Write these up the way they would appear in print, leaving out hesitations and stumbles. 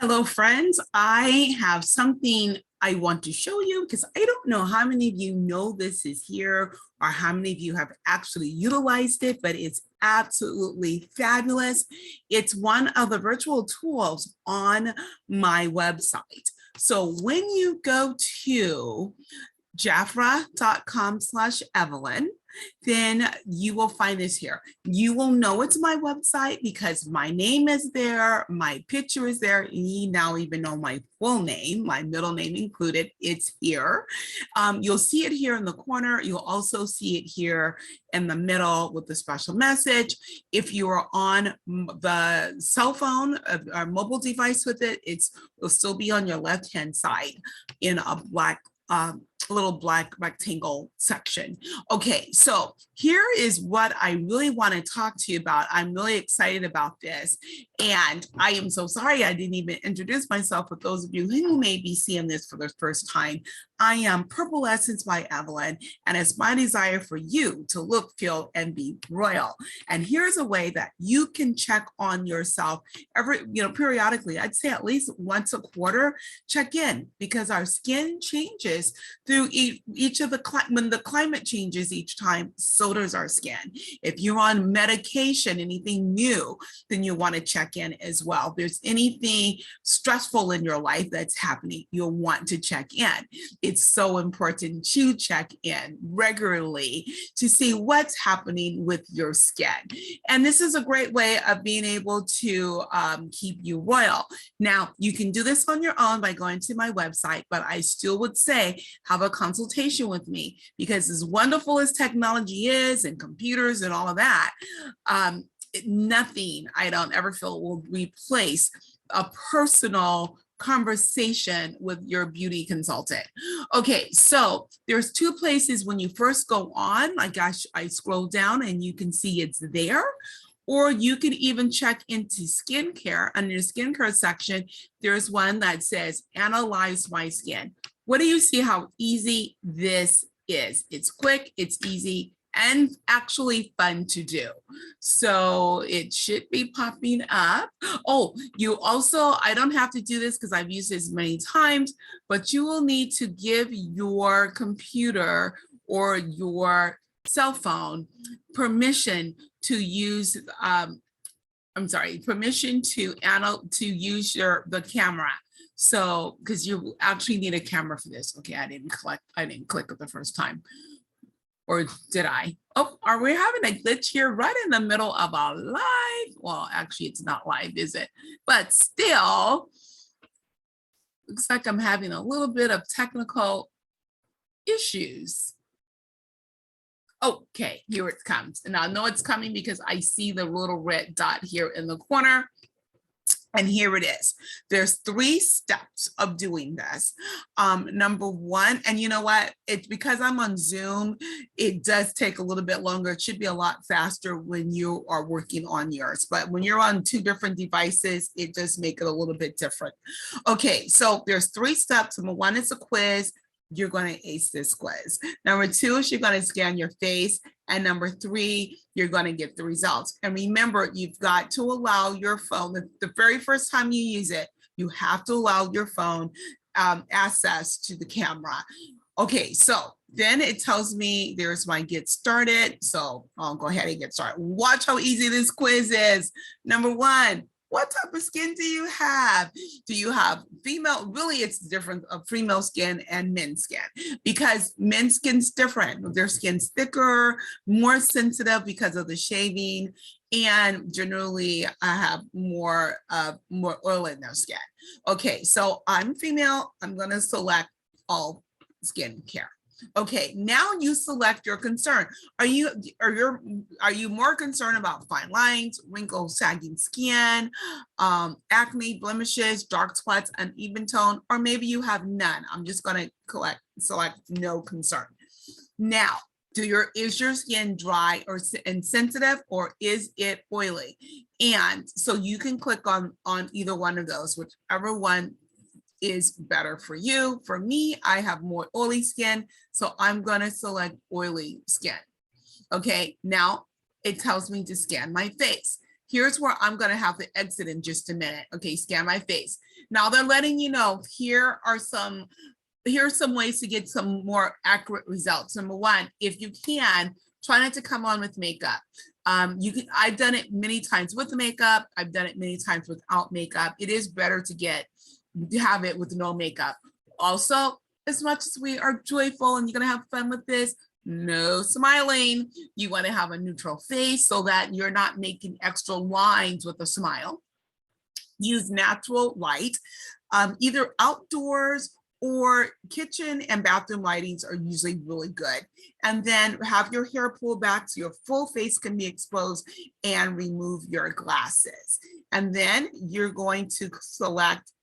Hello, friends. I have something I want to show you because I don't know how many of you know this is here or how many of you have actually utilized it, but it's absolutely fabulous. It's one of the virtual tools on my website. So when you go to jafra.com/Evelyn, then you will find this here. You will know it's my website because my name is there, my picture is there, and you now even know my full name, my middle name included, it's here. You'll see it here in the corner. You'll also see it here in the middle with the special message. If you are on the cell phone or mobile device with it, will still be on your left-hand side in a black little black rectangle section. Okay, so here is what I really want to talk to you about. I'm really excited about this. And I am so sorry I didn't even introduce myself with those of you who may be seeing this for the first time. I am Purple Essence by Evelyn, and it's my desire for you to look, feel, and be royal. And here's a way that you can check on yourself periodically. I'd say at least once a quarter, check in, because our skin changes through each of when the climate changes each time, so does our skin. If you're on medication, anything new, then you want to check in as well. If there's anything stressful in your life that's happening, you'll want to check in. It's so important to check in regularly to see what's happening with your skin. And this is a great way of being able to keep you royal. Now, you can do this on your own by going to my website, but I still would say have a consultation with me, because as wonderful as technology is and computers and all of that, nothing I don't ever feel will replace a personal conversation with your beauty consultant. Okay, so there's two places when you first go on. I scroll down and you can see it's there. Or you can even check into skincare. Under the skincare section, there's one that says analyze my skin. What do you see how easy this is? It's quick, it's easy, and actually fun to do. So it should be popping up. Oh, you also, I don't have to do this because I've used this many times, but you will need to give your computer or your cell phone permission to use, permission to use the camera. So, because you actually need a camera for this. Okay, I didn't click it the first time. Or did I? Oh, are we having a glitch here right in the middle of our live? Well, actually, it's not live, is it? But still, looks like I'm having a little bit of technical issues. Okay, here it comes. And I know it's coming because I see the little red dot here in the corner. And here it is. There's 3 steps of doing this. Number 1, and you know what? It's because I'm on Zoom, it does take a little bit longer. It should be a lot faster when you are working on yours. But when you're on 2 different devices, it does make it a little bit different. Okay, so there's 3 steps. Number 1 is a quiz. You're going to ace this quiz. Number 2 is you're going to scan your face. And number 3, you're going to get the results. And remember, you've got to allow your phone, the very first time you use it, you have to allow your phone access to the camera. Okay, so then it tells me there's my get started. So I'll go ahead and get started. Watch how easy this quiz is. Number 1. What type of skin do you have? Do you have female? Really, it's different of female skin and men's skin, because men's skin's different. Their skin's thicker, more sensitive because of the shaving, and generally I have more oil in their skin. Okay, so I'm female. I'm going to select all skin care. Okay, now you select your concern. Are you more concerned about fine lines, wrinkles, sagging skin, acne, blemishes, dark spots, uneven tone, or maybe you have none? I'm just going to select no concern. Now, is your skin dry and sensitive, or is it oily? And so you can click on either one of those, whichever one is better for you. For me, I have more oily skin, so I'm going to select oily skin. Okay, now it tells me to scan my face. Here's where I'm going to have to exit in just a minute. Okay, scan my face. Now they're letting you know here are some ways to get some more accurate results. Number one, if you can, try not to come on with makeup. I've done it many times with the makeup. I've done it many times without makeup. It is better to have it with no makeup. Also, as much as we are joyful and you're gonna have fun with this, no smiling. You want to have a neutral face so that you're not making extra lines with a smile. Use natural light, either outdoors or kitchen and bathroom lightings are usually really good. And then have your hair pulled back so your full face can be exposed, and remove your glasses. And then you're going to select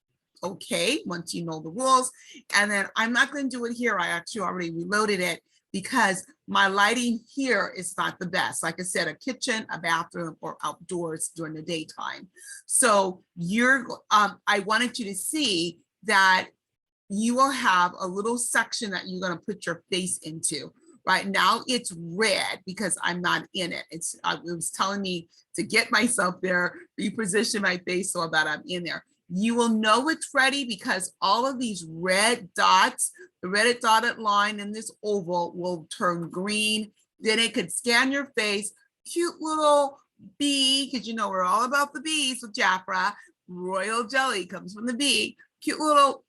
okay once you know the rules. And then I'm not going to do it here. I actually already reloaded it because my lighting here is not the best. Like I said, a kitchen, a bathroom, or outdoors during the daytime. So I wanted you to see that you will have a little section that you're going to put your face into. Right now it's red because I'm not in it. It was telling me to get myself there, reposition my face so that I'm in there. You will know it's ready because all of these red dots, the red dotted line in this oval will turn green. Then it could scan your face. Cute little bee, because you know we're all about the bees with Jafra. Royal jelly comes from the bee. Cute little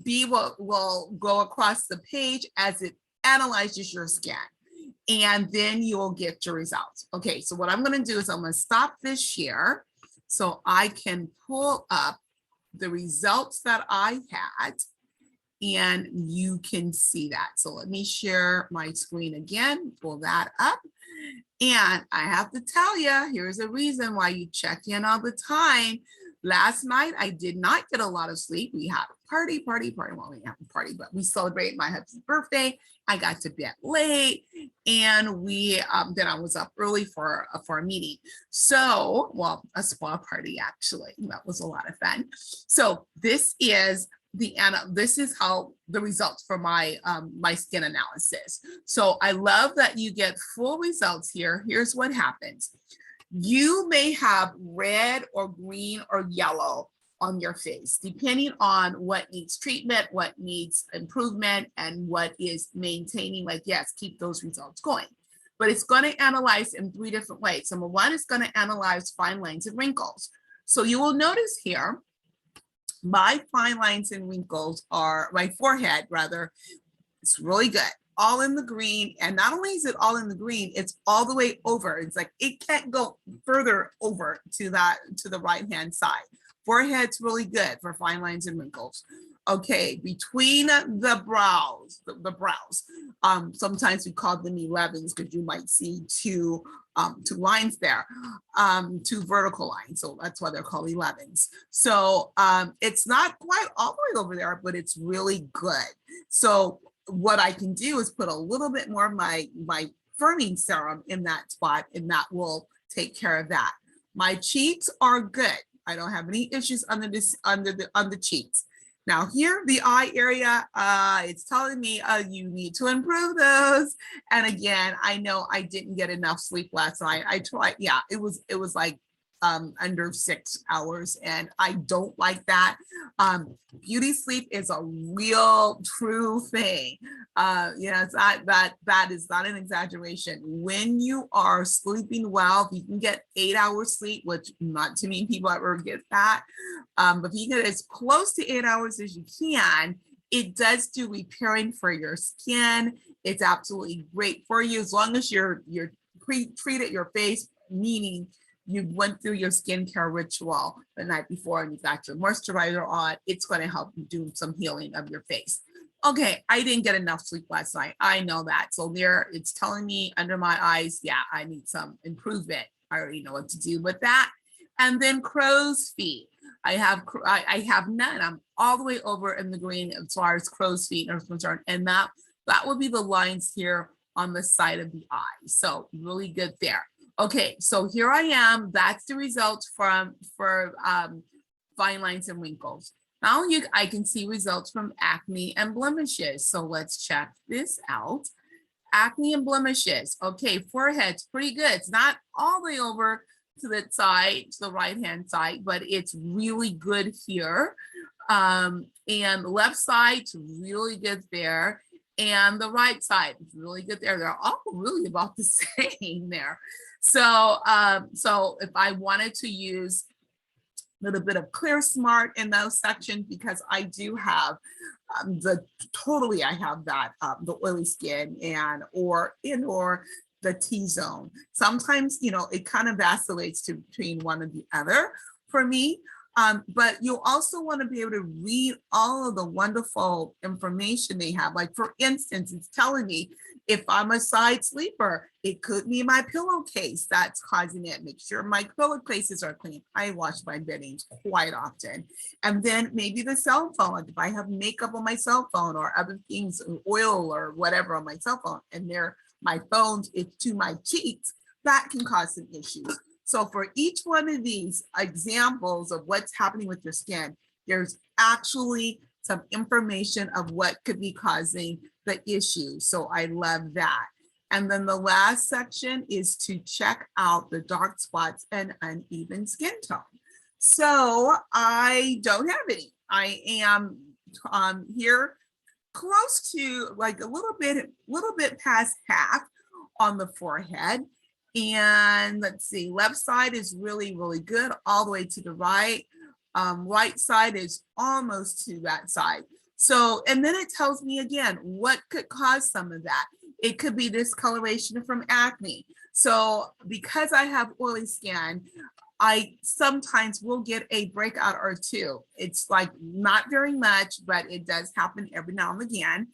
bee will go across the page as it analyzes your scan. And then you will get your results. Okay, so what I'm going to do is I'm going to stop this share so I can pull up the results that I had and you can see that. So let me share my screen again, pull that up. And I have to tell you, here's a reason why you check in all the time. Last night, I did not get a lot of sleep. We had a party. Well, we didn't have a party, but we celebrated my husband's birthday. I got to bed late, and then I was up early for a meeting. So, well, a spa party actually. That was a lot of fun. So this is how the results for my my skin analysis. So I love that you get full results here. Here's what happens. You may have red or green or yellow on your face, depending on what needs treatment, what needs improvement, and what is maintaining, like, yes, keep those results going. But it's going to analyze in 3 different ways. Number one, it's going to analyze fine lines and wrinkles. So you will notice here, my fine lines and wrinkles are, my forehead rather, it's really good. All in the green. And not only is it all in the green, it's all the way over. It's like it can't go further over to the right-hand side. Forehead's really good for fine lines and wrinkles. Okay, between the brows, sometimes we call them 11s because you might see two lines there, 2 vertical lines. So that's why they're called 11s. So it's not quite all the way over there, but it's really good. So what I can do is put a little bit more of my firming serum in that spot, and that will take care of that. My cheeks are good. I don't have any issues under the cheeks. Now here, the eye area, it's telling me you need to improve those. And again, I know I didn't get enough sleep last night. I tried, yeah, it was like under 6 hours, and I don't like that. Beauty sleep is a real true thing. It's not, that is not an exaggeration. When you are sleeping well, if you can get 8 hours sleep, which not too many people ever get that, but if you get as close to 8 hours as you can, it does do repairing for your skin. It's absolutely great for you as long as you're pre-treated your face, meaning you went through your skincare ritual the night before and you got your moisturizer on. It's going to help you do some healing of your face. Okay, I didn't get enough sleep last night. I know that. So there, it's telling me under my eyes, yeah, I need some improvement. I already know what to do with that. And then crow's feet. I have none. I'm all the way over in the green as far as crow's feet are concerned. And that would be the lines here on the side of the eye. So really good there. Okay, so here I am. That's the results for fine lines and wrinkles. Now I can see results from acne and blemishes. So let's check this out. Acne and blemishes. Okay, forehead's pretty good. It's not all the way over to that side, to the right hand side, but it's really good here. And the left side's really good there. And the right side is really good there. They're all really about the same there. So, so if I wanted to use a little bit of Clear Smart in those sections, because I do have I have that, the oily skin or the T-zone. Sometimes, it kind of vacillates between one and the other for me. But you'll also want to be able to read all of the wonderful information they have. Like, for instance, it's telling me if I'm a side sleeper, it could be my pillowcase that's causing it. Make sure my pillowcases are clean. I wash my beddings quite often. And then maybe the cell phone, like if I have makeup on my cell phone or other things, oil or whatever on my cell phone, and my phone's it's to my cheeks, that can cause some issues. So for each one of these examples of what's happening with your skin, there's actually some information of what could be causing the issue. So I love that. And then the last section is to check out the dark spots and uneven skin tone. So I don't have any. I am here close to like a little bit past half on the forehead. And let's see, left side is really, really good all the way to the right. Right side is almost to that side. So, and then it tells me again, what could cause some of that? It could be discoloration from acne. So because I have oily skin, I sometimes will get a breakout or two. It's like not very much, but it does happen every now and again.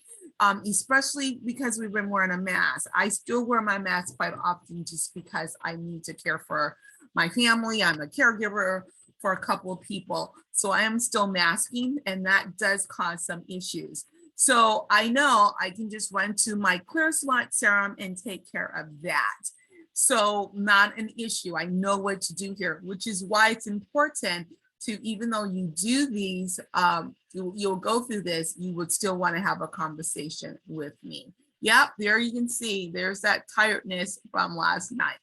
Especially because we've been wearing a mask. I still wear my mask quite often just because I need to care for my family. I'm a caregiver for a couple of people. So I am still masking, and that does cause some issues. So I know I can just run to my Clear Smart serum and take care of that. So not an issue. I know what to do here, which is why it's important to, even though you do these, you'll go through this, you would still want to have a conversation with me. Yep, there you can see, there's that tiredness from last night.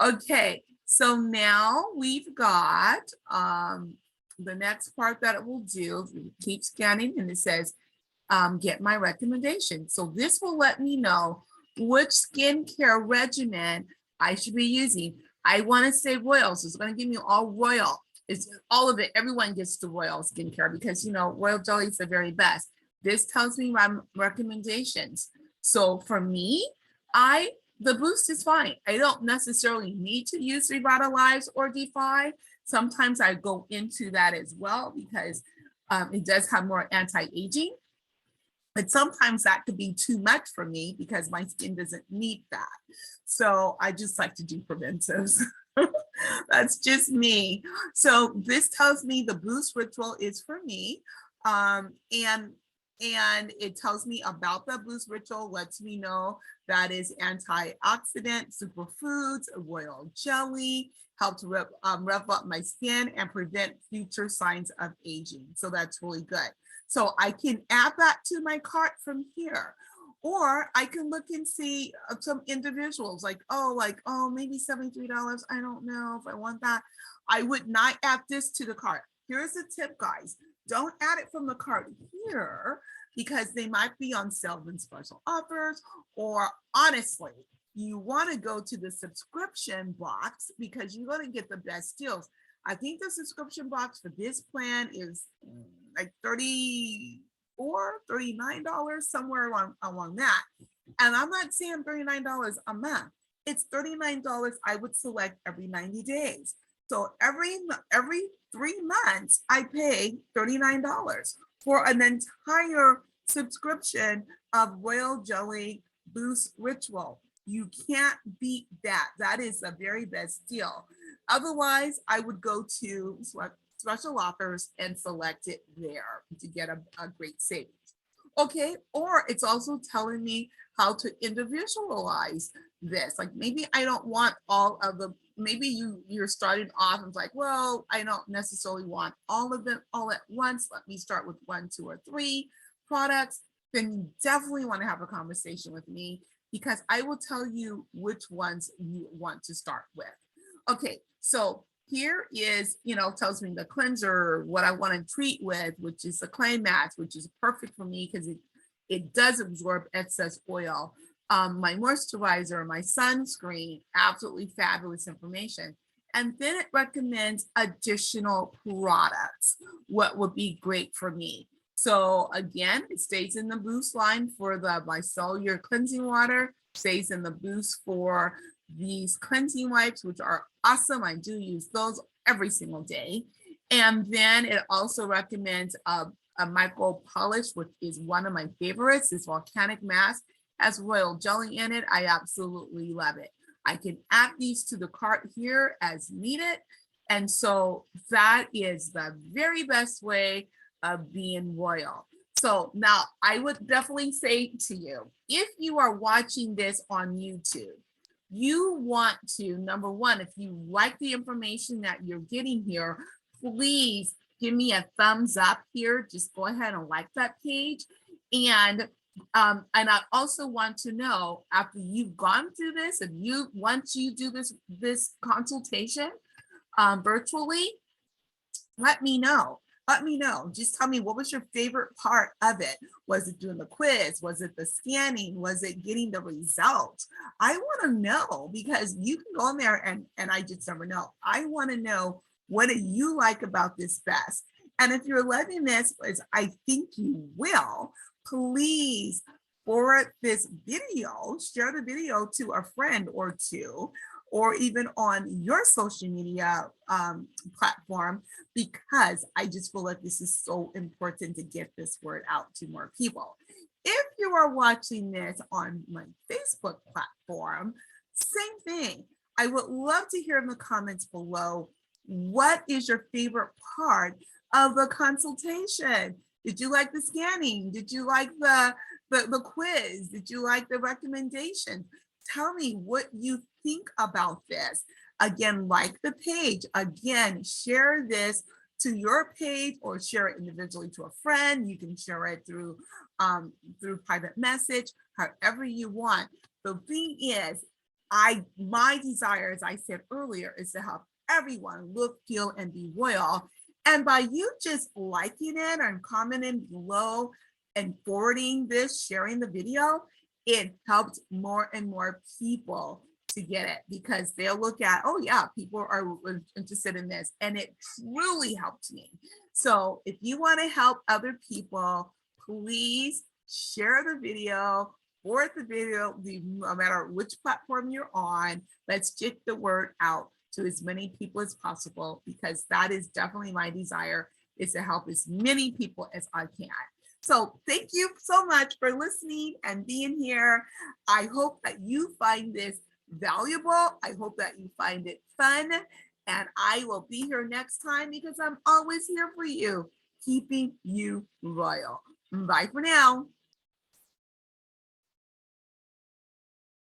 Okay, so now we've got the next part that it will do. Keep scanning, and it says, get my recommendation. So this will let me know which skincare regimen I should be using. I want to say royal, so it's going to give me all royal. It's all of it. Everyone gets the royal skincare because, royal jelly is the very best. This tells me my recommendations. So for me, the boost is fine. I don't necessarily need to use Revitalize or Defy. Sometimes I go into that as well because it does have more anti-aging. But sometimes that could be too much for me because my skin doesn't need that. So I just like to do preventives. That's just me. So this tells me the boost ritual is for me. And it tells me about the boost ritual, lets me know that is antioxidant, superfoods, royal jelly, help to rev up my skin and prevent future signs of aging. So that's really good. So I can add that to my cart from here. Or I can look and see some individuals like, maybe $73. I don't know if I want that. I would not add this to the cart. Here's a tip, guys. Don't add it from the cart here because they might be on sale and special offers. Or honestly, you want to go to the subscription box because you're going to get the best deals. I think the subscription box for this plan is like $34, $39, somewhere along that. And I'm not saying $39 a month. It's $39 I would select every 90 days. So every 3 months, I pay $39 for an entire subscription of Royal Jelly Boost Ritual. You can't beat that. That is the very best deal. Otherwise, I would go to special offers and select it there to get a great savings. Okay, or it's also telling me how to individualize this. Like maybe I don't want all of the, maybe you're starting off and it's like, well, I don't necessarily want all of them all at once. Let me start with 1, 2, or 3 products. Then you definitely want to have a conversation with me because I will tell you which ones you want to start with. Okay, so here is, tells me the cleanser, what I want to treat with, which is the clay mats, which is perfect for me because it does absorb excess oil. My moisturizer, my sunscreen, absolutely fabulous information. And then it recommends additional products, what would be great for me. So again, it stays in the boost line for the micellar cleansing water, stays in the boost for these cleansing wipes, which are awesome. I do use those every single day. And then it also recommends a micro polish, which is one of my favorites. This volcanic mask has royal jelly in it. I absolutely love it. I can add these to the cart here as needed. And so that is the very best way of being royal. So now I would definitely say to you, if you are watching this on YouTube, you want to, number one, if you like the information that you're getting here, please give me a thumbs up here. Just go ahead and like that page. And I also want to know, after you've gone through this, once you do this consultation virtually, let me know. Let me know. Just tell me, what was your favorite part of it? Was it doing the quiz? Was it the scanning? Was it getting the results? I want to know, because you can go in there and I just never know. I want to know, what do you like about this best? And if you're loving this, as I think you will, please forward this video, share the video to a friend or two, or even on your social media platform, because I just feel like this is so important to get this word out to more people. If you are watching this on my Facebook platform, same thing. I would love to hear in the comments below, what is your favorite part of the consultation? Did you like the scanning? Did you like the quiz? Did you like the recommendation? Tell me what you think about this. Again, like the page. Again, share this to your page or share it individually to a friend. You can share it through private message, however you want. The thing is, my desire, as I said earlier, is to help everyone look, feel, and be royal. And by you just liking it and commenting below and forwarding this, sharing the video, it helps more and more people to get it, because they'll look at, oh yeah, people are interested in this, and it truly helped me. So if you want to help other people, please share the video, forward the video, no matter which platform you're on. Let's get the word out to as many people as possible, because that is definitely my desire, is to help as many people as I can. So thank you so much for listening and being here. I hope that you find this valuable. I hope that you find it fun. And I will be here next time, because I'm always here for you, keeping you royal. Bye for now.